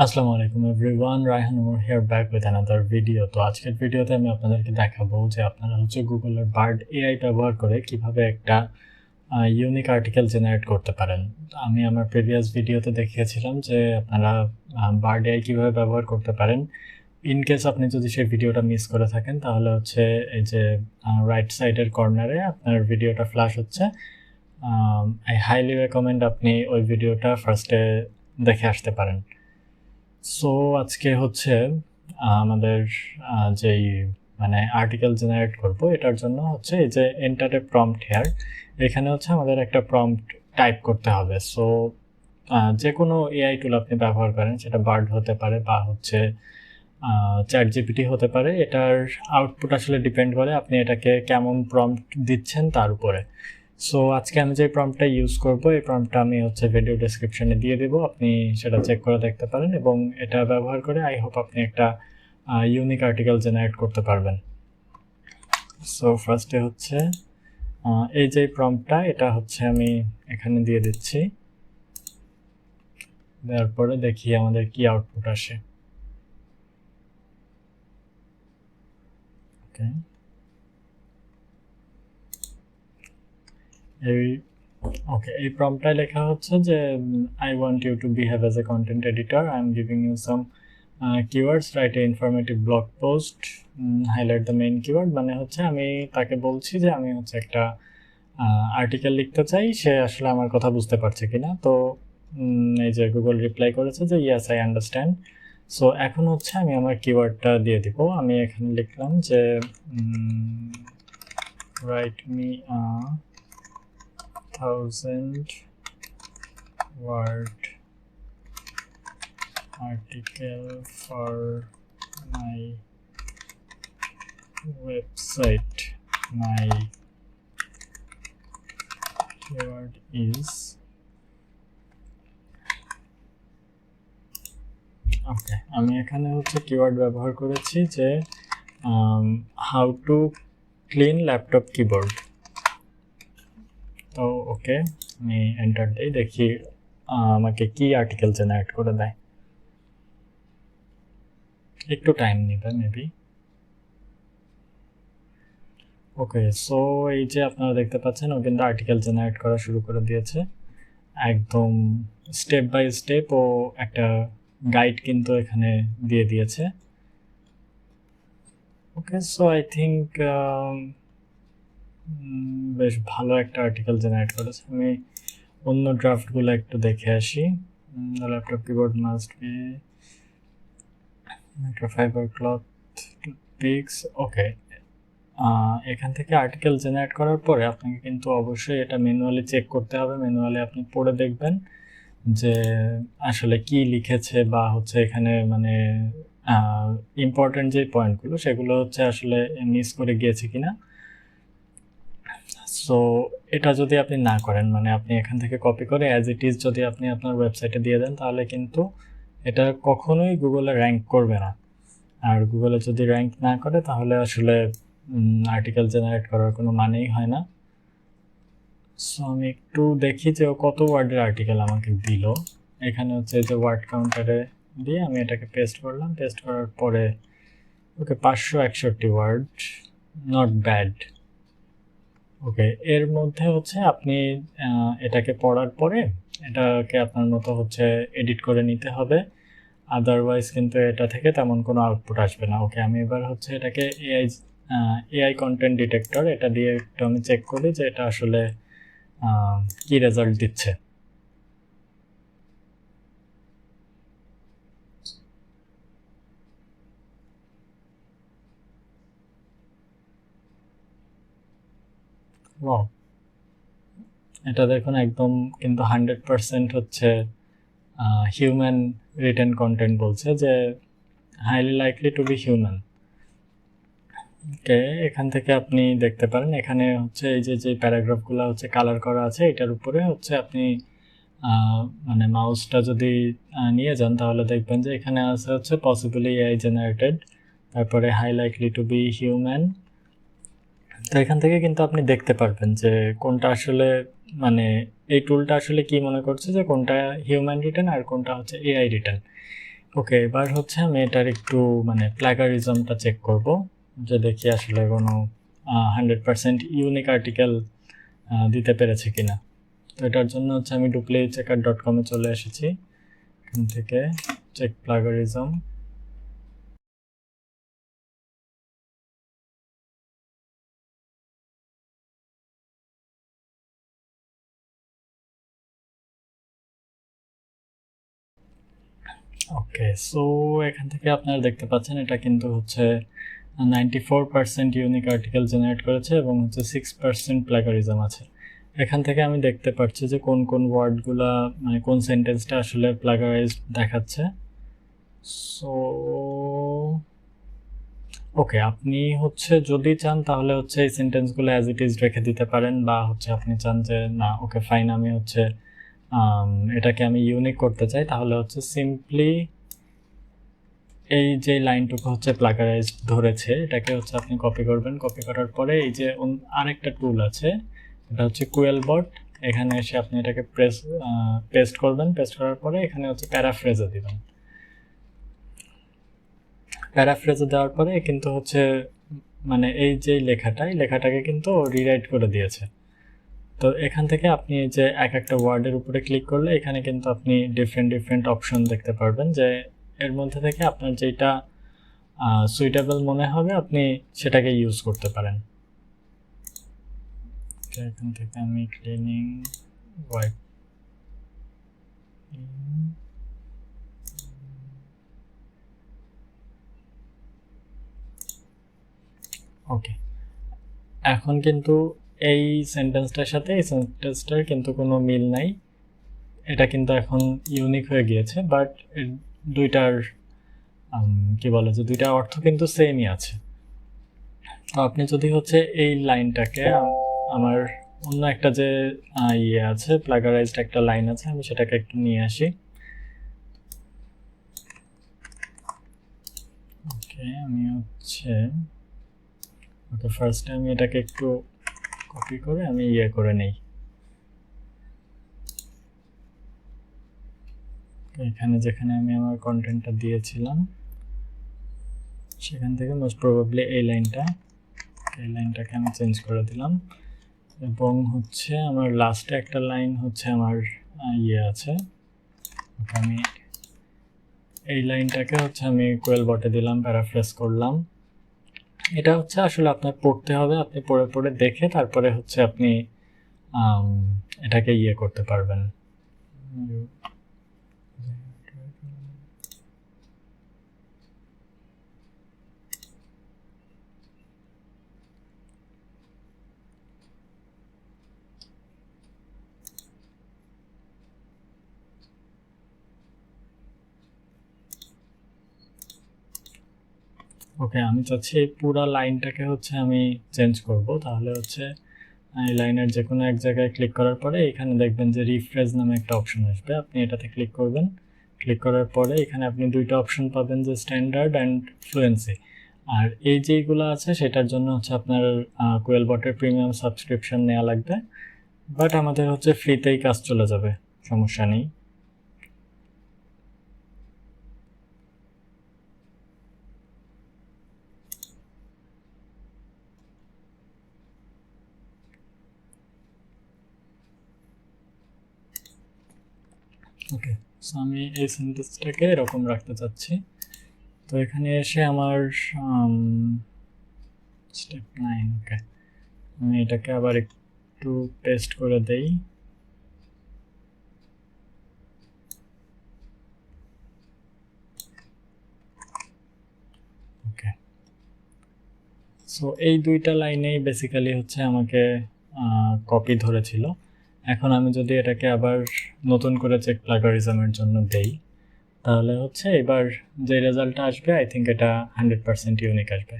আসসালামু আলাইকুম everyone, Raihan Omar here back with another video. তো আজকের ভিডিওতে আমি আপনাদেরকে দেখাবো যে আপনারা গুগলের বার্ড এআই ব্যবহার করে কিভাবে একটা ইউনিক আর্টিকেল জেনারেট করতে পারেন। আমি আমার প্রিভিয়াস ভিডিওতে দেখিয়েছিলাম যে আপনারা বার্ড এআই কীভাবে ব্যবহার করতে পারেন। ইন কেস আপনি যদি সেই ভিডিওটা মিস করে থাকেন তাহলে এই যে রাইট সাইডের কর্নারে আপনার ভিডিওটা ফ্ল্যাশ হচ্ছে। আই হাইলি রেকমেন্ড আপনি ওই ভিডিওটা ফার্স্টে দেখে আসতে পারেন। সো আজকে আমাদের যেই আর্টিকেল জেনারেট করব এটার জন্য এই যে এন্টার এ প্রম্পট হেয়ার, এখানে আমাদের একটা প্রম্পট টাইপ করতে হবে। সো যে কোনো এআই টুল আপনি ব্যবহার করেন, সেটা বার্ড হতে পারে বা চ্যাট জিপিটি হতে পারে, এটার আউটপুট আসলে ডিপেন্ড করে আপনি এটাকে কেমন প্রম্পট দিচ্ছেন তার উপরে। সো আজকে আমি যে প্রম্পটটা ইউজ করব, এই প্রম্পটটা আমি ভিডিও ডেসক্রিপশনে দিয়ে দেব, আপনি সেটা চেক করে দেখতে পারেন এবং এটা ব্যবহার করে আই হোপ আপনি একটা ইউনিক আর্টিকেল জেনারেট করতে পারবেন। সো ফার্স্টে এই যে প্রম্পটটা, এটা আমি এখানে দিয়ে দিচ্ছি। দেওয়ার পরে দেখি আমাদের কি আউটপুট আসে। ওকে, এই প্রম্পটটায় লেখা হচ্ছে যে I want you to behave as a content editor, I am giving you some keywords, write a informative blog post, highlight the main keyword। মানে আমি তাকে বলছি যে আমি একটা আর্টিকেল লিখতে চাই, সে আসলে আমার কথা বুঝতে পারছে কিনা। তো এই যে গুগল রিপ্লাই করেছে যে ইয়েস আই আন্ডারস্ট্যান্ড। সো এখন আমি আমার কিওয়ার্ডটা দিয়ে দিব। আমি এখানে লিখলাম যে write me 1000 word article for my website. My keyword is ওকে। আমি এখানে কিওয়ার্ড ব্যবহার করেছি যে how to clean laptop keyboard. তো ওকে, আমি এন্টার দিই, দেখি আমাকে কি আর্টিকেল জেনারেট করে দেয়। একটু টাইম নেবে মেবি। ওকে, সো এই যে আপনারা দেখতে পাচ্ছেন, ও কিন্তু আর্টিকেল জেনারেট করা শুরু করে দিয়েছে। একদম স্টেপ বাই স্টেপ ও একটা গাইড কিন্তু এখানে দিয়ে দিয়েছে। ওকে, সো আই থিঙ্ক বেশ ভালো একটা আর্টিকেল জেনারেট করেছে। আমি অন্য ড্রাফটগুলো একটু দেখে আসি। Laptop keyboard must be microfibre cloth pics. Okay, এখান থেকে আর্টিকেল জেনারেট করার পরে আপনাকে কিন্তু অবশ্যই এটা ম্যানুয়ালি চেক করতে হবে। ম্যানুয়ালি আপনি পড়ে দেখবেন যে আসলে কি লিখেছে বা এখানে ইম্পর্টেন্ট যে পয়েন্টগুলো সেগুলো আসলে মিস করে গিয়েছে কিনা। সো এটা যদি আপনি না করেন, আপনি এখান থেকে কপি করে অ্যাজ ইট ইজ যদি আপনি আপনার ওয়েবসাইটে দিয়ে দেন, তাহলে কিন্তু এটা কখনোই গুগলে র্যাঙ্ক করবে না। আর গুগলে যদি র্যাঙ্ক না করে তাহলে আসলে আর্টিকেল জেনারেট করার কোনো মানেই হয় না। সো আমি একটু দেখি যে ও কত ওয়ার্ডের আর্টিকেল আমাকে দিল। এখানে যে ওয়ার্ড কাউন্টারে দিয়ে আমি এটাকে পেস্ট করলাম। পেস্ট করার পরে ওকে 561 ওয়ার্ড, নট ব্যাড। ওকে, এর মধ্যে আপনি এটাকে পড়ার পরে এটাকে আপনার মতো এডিট করে নিতে হবে, আদারওয়াইজ কিন্তু এটা থেকে তেমন কোনো আউটপুট আসবে না। ওকে, আমি এবার এটাকে এআই কন্টেন্ট ডিটেক্টর এটা দিয়ে একটু আমি চেক করি যে এটা আসলে কি রেজাল্ট দিচ্ছে। ওয়াও, এটা দেখুন একদম কিন্তু 100% হিউম্যান রিটেন কন্টেন্ট বলছে যে highly likely to be human. Okay, এখান থেকে আপনি দেখতে পারেন এখানে এই যে প্যারাগ্রাফগুলো কালার করা আছে, এটার উপরে আপনি মাউসটা যদি নিয়ে যান তাহলে দেখবেন যে এখানে আছে পসিবলি এআই জেনারেটেড, তারপরে high likely to be human. তো এখান থেকে কিন্তু আপনি দেখতে পারবেন যে কোনটা আসলে এই টুলটা আসলে কি মনে করছে যে কোনটা হিউম্যান রিটেন আর কোনটা এআই রিটেন। ওকে, এবার হচ্ছে আমি এটার একটু মানে প্লাগারিজমটা চেক করব, যে দেখি আসলে কোনো 100% ইউনিক আর্টিকেল দিতে পেরেছে কিনা। তো এটার জন্য হচ্ছে আমি duplicchecker.com এ চলে এসেছি, এখান থেকে চেক প্লাগারিজম। ওকে, সো এখান থেকে আপনারা দেখতে পাচ্ছেন এটা কিন্তু হচ্ছে 94% ইউনিক আর্টিকেল জেনারেট করেছে এবং হচ্ছে 6% প্লাগারিজম আছে। এখান থেকে আমি দেখতে পাচ্ছি যে কোন কোন ওয়ার্ডগুলা মানে কোন সেন্টেন্সটা আসলে প্লাগারাইজড দেখাচ্ছে। সো ওকে, আপনি হচ্ছে যদি চান তাহলে হচ্ছে এই সেন্টেন্সগুলো অ্যাজ ইট ইজ রেখে দিতে পারেন, বা হচ্ছে আপনি চান যে না ওকে ফাইন আমি হচ্ছে এটাকে আমি ইউনিক করতে চাই, তাহলে হচ্ছে সিম্পলি এই যে লাইনটুকু হচ্ছে প্লাগারাইজড ধরেছে এটাকে হচ্ছে আপনি কপি করবেন। কপি করার পরে এই যে আরেকটা টুল আছে, এটা হচ্ছে কুয়েলবট, এখানে এসে আপনি এটাকে পেস্ট করবেন। পেস্ট করার পরে এখানে হচ্ছে প্যারাফ্রেজে দিবেন। প্যারাফ্রেজে দেওয়ার পরে কিন্তু হচ্ছে মানে এই যে লেখাটাকে কিন্তু রিরাইট করে দিয়েছে। তো এখান থেকে আপনি যে এক একটা ওয়ার্ডের উপরে ক্লিক করলে এখানে কিন্তু আপনি ডিফারেন্ট অপশন দেখতে পারবেন, যে এর মধ্যে থেকে আপনার যেটা সুইটেবল মনে হবে আপনি সেটাকে ইউজ করতে পারেন। এখান থেকে আমি ক্লিনিং ওয়াইপ ওকে, এখন কিন্তু এই সেন্টেন্সটার সাথে এই সেন্টেন্সটার কিন্তু কোনো মিল নাই, এটা কিন্তু এখন ইউনিক হয়ে গিয়েছে, বাট দুইটার কি বলে যে দুইটার অর্থ কিন্তু সেমই আছে। তো আপনি যদি হচ্ছে এই লাইনটাকে আমার অন্য একটা যে ইয়ে আছে প্লাগারাইজড একটা লাইন আছে, আমি সেটাকে একটু নিয়ে আসি। ওকে, আমি হচ্ছে ওকে ফার্স্টে আমি এটাকে একটু কপি করে আমি ইয়ে করে নেই, এখানে যেখানে আমি আমার কন্টেন্টটা দিয়েছিলাম সেখান থেকে মোস্ট প্রবাবলি এই লাইনটাকে আমি চেঞ্জ করে দিলাম, এবং হচ্ছে আমার লাস্টে একটা লাইন হচ্ছে আমার ইয়ে আছে, আমি এই লাইনটাকে হচ্ছে আমি কুয়েলবটে দিলাম, প্যারাফ্রেজ করলাম। এটা হচ্ছে আসলে আপনার পড়তে হবে, আপনি পড়ে পড়ে দেখে তারপরে হচ্ছে আপনি এটাকে ইয়ে করতে পারবেন। ওকে, আমি চাচ্ছি এই পুরো লাইনটাকে হচ্ছে আমি চেঞ্জ করব, তাহলে হচ্ছে এই লাইনের যে কোনো এক জায়গায় ক্লিক করার পরে এখানে দেখবেন যে রিফ্রেশ নামে একটা অপশন আসবে, আপনি এটাতে ক্লিক করবেন। ক্লিক করার পরে এখানে আপনি দুইটা অপশন পাবেন, যে স্ট্যান্ডার্ড অ্যান্ড ফ্লুয়েন্সি। আর এই যেগুলো আছে সেটার জন্য হচ্ছে আপনার কুয়েলবটের প্রিমিয়াম সাবস্ক্রিপশন নেওয়া লাগবে, বাট আমাদের হচ্ছে ফ্রিতেই কাজ চলে যাবে, সমস্যা নেই। ওকে, সো আমি এই সেন্টেন্সটাকে এরকম রাখতে চাচ্ছি। তো এখানে এসে আমার স্টেপ 9, ওকে আমি এটাকে আবার একটু পেস্ট করে দেই। ওকে, সো এই দুইটা লাইনেই বেসিক্যালি হচ্ছে আমাকে কপি ধরেছিল। এখন আমি যদি এটাকে আবার নতুন করে চেক প্লাগারিজমের জন্য দেই, তাহলে হচ্ছে এবার যে রেজাল্টটা আসবে আই থিঙ্ক এটা 100% ইউনিক আসবে।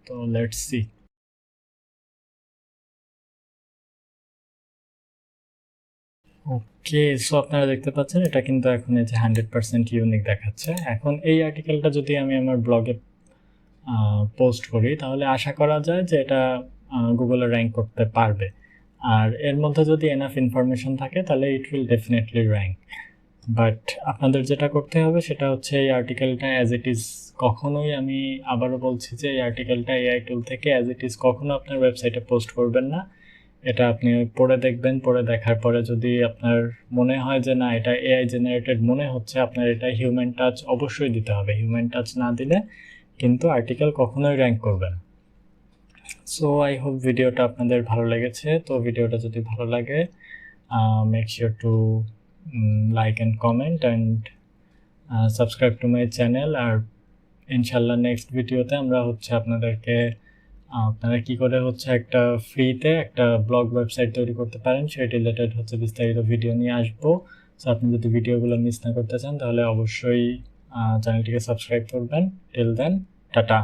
তো লেটস সি। ওকে, সো আপনারা দেখতে পাচ্ছেন এটা কিন্তু এখন এই যে 100% ইউনিক দেখাচ্ছে। এখন এই আর্টিকেলটা যদি আমি আমার ব্লগে পোস্ট করি তাহলে আশা করা যায় যে এটা গুগলে র্যাঙ্ক করতে পারবে, আর এর মধ্যে যদি এনাফ ইনফরমেশন থাকে তাহলে it will definitely rank. But আপনাদের যেটা করতে হবে সেটা হচ্ছে এই আর্টিকেলটা অ্যাজ ইট ইজ কখনোই, আমি আবারও বলছি যে এই আর্টিকেলটা এআই টুল থেকে অ্যাজ ইট ইজ কখনো আপনার ওয়েবসাইটে পোস্ট করবেন না। এটা আপনি পড়ে দেখবেন, পড়ে দেখার পরে যদি আপনার মনে হয় যে না এটা এআই জেনারেটেড মনে হচ্ছে, আপনার এটা হিউম্যান টাচ অবশ্যই দিতে হবে। হিউম্যান টাচ না দিলে কিন্তু আর্টিকেল কখনোই র্যাঙ্ক করবে না। সো আই হোপ ভিডিওটা আপনাদের ভালো লেগেছে। তো ভিডিওটা যদি ভালো লাগে make sure to like and comment and subscribe to my channel. আর ইনশাল্লাহ নেক্সট ভিডিওতে আমরা হচ্ছে আপনাদেরকে আপনারা কি করে হচ্ছে একটা ফ্রিতে একটা ব্লগ ওয়েবসাইট তৈরি করতে পারেন সেই রিলেটেড হচ্ছে বিস্তারিত ভিডিও নিয়ে আসবো। সো আপনি যদি ভিডিওগুলো মিস না করতে চান তাহলে অবশ্যই চ্যানেলটিকে সাবস্ক্রাইব করবেন। Till then, tata.